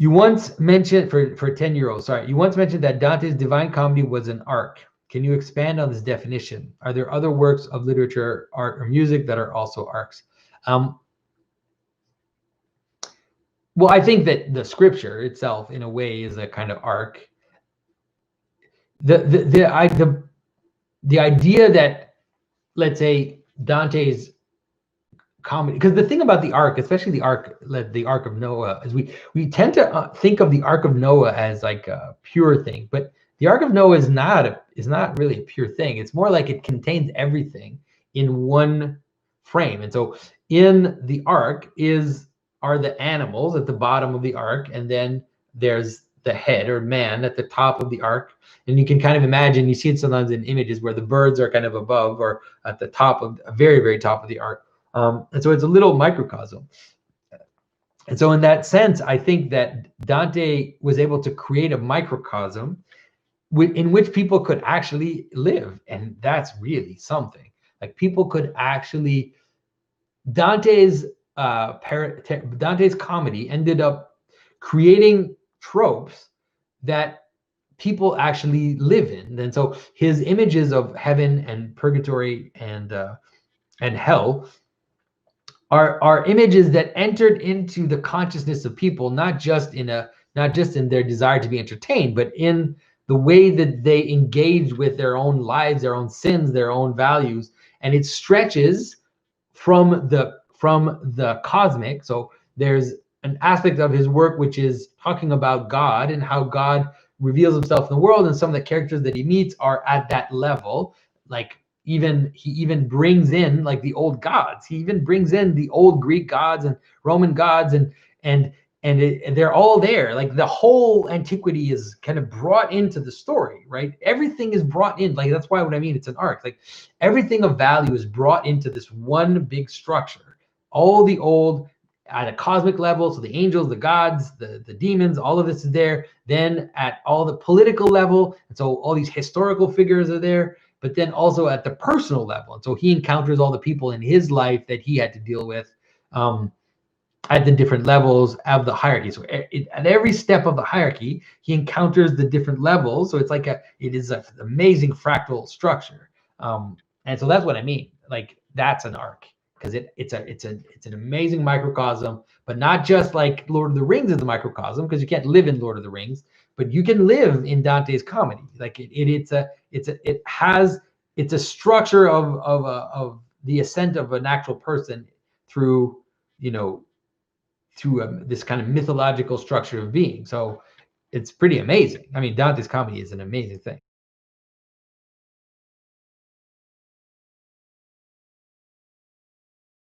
You once mentioned, for 10-year-olds, sorry, you once mentioned that Dante's Divine Comedy was an arc. Can you expand on this definition? Are there other works of literature, art, or music that are also arcs? Well, I think that the scripture itself, in a way, is a kind of arc. The idea that, let's say, Dante's comedy, because the thing about the ark, especially the ark of Noah, is we tend to think of the ark of Noah as like a pure thing, but the ark of Noah is not really a pure thing. It's more like it contains everything in one frame. And so in the ark are the animals at the bottom of the ark, and then there's the head or man at the top of the ark. And you can kind of imagine, you see it sometimes in images where the birds are kind of above or at the top of a very, very top of the ark. And so it's a little microcosm. And so in that sense, I think that Dante was able to create a microcosm in which people could actually live. And that's really something. Like, people could actually, Dante's comedy ended up creating tropes that people actually live in. And so his images of heaven and purgatory and hell are images that entered into the consciousness of people, not just in their desire to be entertained, but in the way that they engage with their own lives, their own sins, their own values. And it stretches from the cosmic. So there's an aspect of his work which is talking about God and how God reveals himself in the world, and some of the characters that he meets are at that level. Like, he even brings in like the old gods. He even brings in the old Greek gods and Roman gods, and they're all there. Like, the whole antiquity is kind of brought into the story, right? Everything is brought in. Like, that's why what I mean, it's an arc. Like, everything of value is brought into this one big structure. All the old at a cosmic level, so the angels, the gods, the demons, all of this is there. Then at all the political level, and so all these historical figures are there, but then also at the personal level. And so he encounters all the people in his life that he had to deal with at the different levels of the hierarchy. So at every step of the hierarchy, he encounters the different levels. So it's like it is an amazing fractal structure. And so that's what I mean. Like, that's an arc, because it's an amazing microcosm, but not just like Lord of the Rings is a microcosm, because you can't live in Lord of the Rings, but you can live in Dante's comedy. Like, it's a structure of the ascent of an actual person through, this kind of mythological structure of being. So it's pretty amazing. I mean, Dante's comedy is an amazing thing.